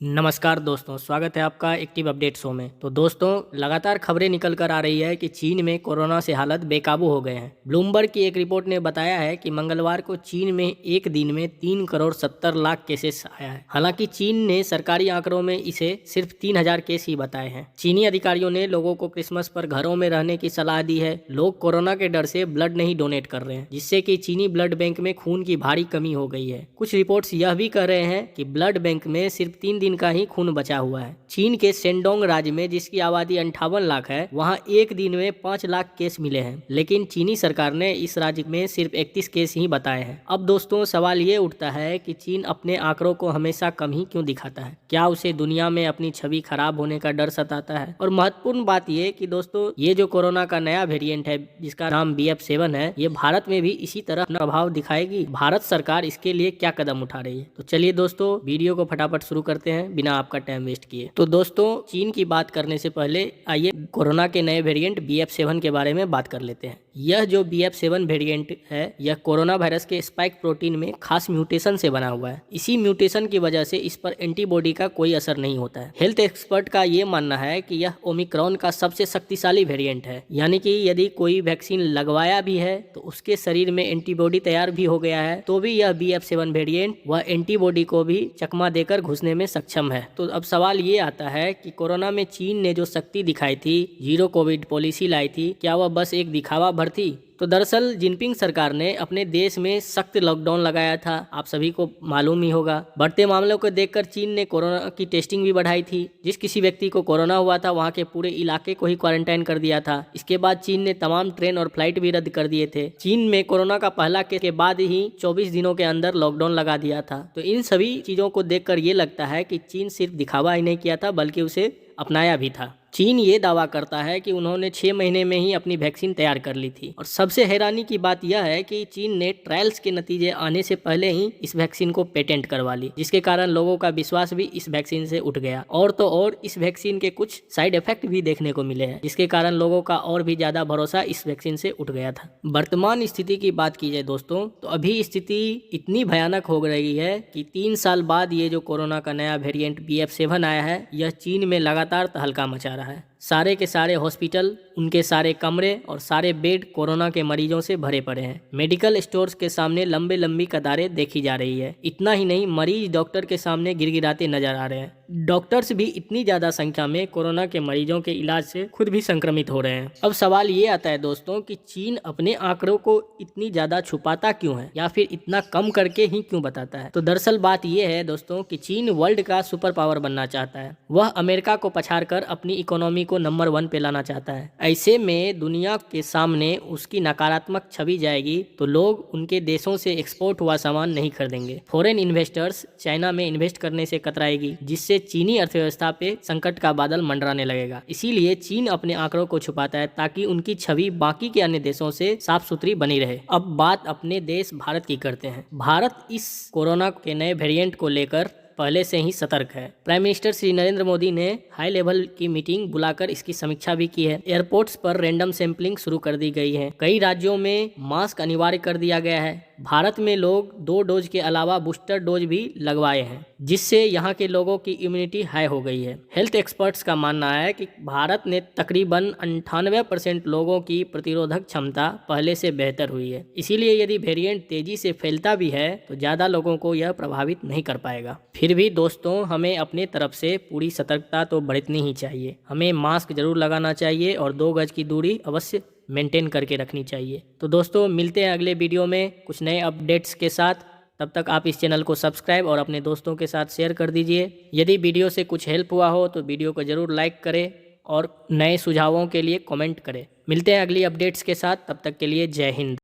नमस्कार दोस्तों, स्वागत है आपका एक्टिव अपडेट शो में। तो दोस्तों, लगातार खबरें निकल कर आ रही है कि चीन में कोरोना से हालत बेकाबू हो गए हैं। ब्लूमबर्ग की एक रिपोर्ट ने बताया है कि मंगलवार को चीन में एक दिन में 3 करोड़ 70 लाख केसेस आया है। हालांकि चीन ने सरकारी आंकड़ों में इसे सिर्फ 3000 केस ही बताए हैं। चीनी अधिकारियों ने लोगों को क्रिसमस पर घरों में रहने की सलाह दी है। लोग कोरोना के डर से ब्लड नहीं डोनेट कर रहे हैं, जिससे कि चीनी ब्लड बैंक में खून की भारी कमी हो गई है। कुछ रिपोर्ट्स यह भी कह रहे हैं कि ब्लड बैंक में सिर्फ 3 दिन का ही खून बचा हुआ है। चीन के शेंडोंग राज्य में, जिसकी आबादी 58 लाख है, वहां एक दिन में 5 लाख केस मिले हैं, लेकिन चीनी सरकार ने इस राज्य में सिर्फ 31 केस ही बताए हैं। अब दोस्तों, सवाल ये उठता है कि चीन अपने आंकड़ों को हमेशा कम ही क्यों दिखाता है? क्या उसे दुनिया में अपनी छवि खराब होने का डर सताता है? और महत्वपूर्ण बात ये कि दोस्तों, ये जो कोरोना का नया वेरिएंट है, जिसका नाम BF7 है, ये भारत में भी इसी तरह अपना प्रभाव दिखाएगी। भारत सरकार इसके लिए क्या कदम उठा रही है? तो चलिए दोस्तों, वीडियो को फटाफट शुरू करते हैं बिना आपका टाइम वेस्ट किए। तो दोस्तों, चीन की बात करने से पहले आइए कोरोना के नए वेरिएंट BF7 के बारे में बात कर लेते हैं। यह जो BF7 वेरिएंट है, यह कोरोना वायरस के स्पाइक प्रोटीन में खास म्यूटेशन से बना हुआ है। इसी म्यूटेशन की वजह से इस पर एंटीबॉडी का कोई असर नहीं होता है। हेल्थ एक्सपर्ट का ये मानना है कि यह ओमिक्रॉन का सबसे शक्तिशाली वेरिएंट है, यानी कि यदि कोई वैक्सीन लगवाया भी है तो उसके शरीर में एंटीबॉडी तैयार भी हो गया है, तो भी यह BF7 वेरिएंट वह एंटीबॉडी को भी चकमा देकर घुसने में सक्षम है। तो अब सवाल ये आता है कि कोरोना में चीन ने जो शक्ति दिखाई थी, जीरो कोविड पॉलिसी लाई थी, क्या वह बस एक दिखावा भर थी? तो दरअसल जिनपिंग सरकार ने अपने देश में सख्त लॉकडाउन लगाया था, आप सभी को मालूम ही होगा। बढ़ते मामलों को देखकर चीन ने कोरोना की टेस्टिंग भी बढ़ाई थी। जिस किसी व्यक्ति को कोरोना हुआ था, वहां के पूरे इलाके को ही क्वारंटाइन कर दिया था। इसके बाद चीन ने तमाम ट्रेन और फ्लाइट भी रद्द कर दिए थे। चीन में कोरोना का पहला केस के बाद ही 24 दिनों के अंदर लॉकडाउन लगा दिया था। तो इन सभी चीजों को देखकर ये लगता है कि चीन सिर्फ दिखावा ही नहीं किया था, बल्कि उसे अपनाया भी था। चीन ये दावा करता है कि उन्होंने 6 महीने में ही अपनी वैक्सीन तैयार कर ली थी। और सबसे हैरानी की बात यह है कि चीन ने ट्रायल्स के नतीजे आने से पहले ही इस वैक्सीन को पेटेंट करवा ली, जिसके कारण लोगों का विश्वास भी इस वैक्सीन से उठ गया। और तो और इस वैक्सीन के कुछ साइड इफेक्ट भी देखने को मिले हैं, जिसके कारण लोगों का और भी ज्यादा भरोसा इस वैक्सीन से उठ गया था। वर्तमान स्थिति की बात की जाए दोस्तों, तो अभी स्थिति इतनी भयानक हो रही है कि 3 साल बाद ये जो कोरोना का नया वेरिएंट BF7 आया है, यह चीन में लगातार तहलका मचा रहा है। सारे के सारे हॉस्पिटल, उनके सारे कमरे और सारे बेड कोरोना के मरीजों से भरे पड़े हैं। मेडिकल स्टोर्स के सामने लंबी कतारें देखी जा रही है। इतना ही नहीं, मरीज डॉक्टर के सामने गिड़गिड़ाते नजर आ रहे हैं। डॉक्टर्स भी इतनी ज्यादा संख्या में कोरोना के मरीजों के इलाज से खुद भी संक्रमित हो रहे हैं। अब सवाल ये आता है दोस्तों कि चीन अपने आंकड़ों को इतनी ज्यादा छुपाता क्यों है, या फिर इतना कम करके ही क्यों बताता है? तो दरअसल बात ये है दोस्तों कि चीन वर्ल्ड का सुपर पावर बनना चाहता है। वह अमेरिका को पछाड़कर अपनी इकोनॉमी को नंबर 1 पे लाना चाहता है। ऐसे में दुनिया के सामने उसकी नकारात्मक छवि जाएगी तो लोग उनके देशों से एक्सपोर्ट हुआ सामान नहीं खरीदेंगे। फॉरेन इन्वेस्टर्स चाइना में इन्वेस्ट करने से कतराएगी, जिससे चीनी अर्थव्यवस्था पे संकट का बादल मंडराने लगेगा। इसीलिए चीन अपने आंकड़ों को छुपाता है, ताकि उनकी छवि बाकी के अन्य देशों से साफ सुथरी बनी रहे। अब बात अपने देश भारत की करते हैं। भारत इस कोरोना के नए वेरिएंट को लेकर पहले से ही सतर्क है। प्राइम मिनिस्टर श्री नरेंद्र मोदी ने हाई लेवल की मीटिंग बुलाकर इसकी समीक्षा भी की है। एयरपोर्ट्स पर रैंडम सैंपलिंग शुरू कर दी गई है। कई राज्यों में मास्क अनिवार्य कर दिया गया है। भारत में लोग 2 डोज के अलावा बूस्टर डोज भी लगवाए हैं, जिससे यहाँ के लोगों की इम्यूनिटी हाई हो गई है। हेल्थ एक्सपर्ट्स का मानना है कि भारत ने तकरीबन 98% लोगों की प्रतिरोधक क्षमता पहले से बेहतर हुई है। इसीलिए यदि वेरिएंट तेजी से फैलता भी है तो ज्यादा लोगों को यह प्रभावित नहीं कर पाएगा। फिर भी दोस्तों, हमें अपने तरफ से पूरी सतर्कता तो बरतनी ही चाहिए। हमें मास्क जरूर लगाना चाहिए और 2 गज की दूरी अवश्य मेंटेन करके रखनी चाहिए। तो दोस्तों, मिलते हैं अगले वीडियो में कुछ नए अपडेट्स के साथ। तब तक आप इस चैनल को सब्सक्राइब और अपने दोस्तों के साथ शेयर कर दीजिए। यदि वीडियो से कुछ हेल्प हुआ हो तो वीडियो को जरूर लाइक करें और नए सुझावों के लिए कमेंट करें। मिलते हैं अगली अपडेट्स के साथ, तब तक के लिए जय हिंद।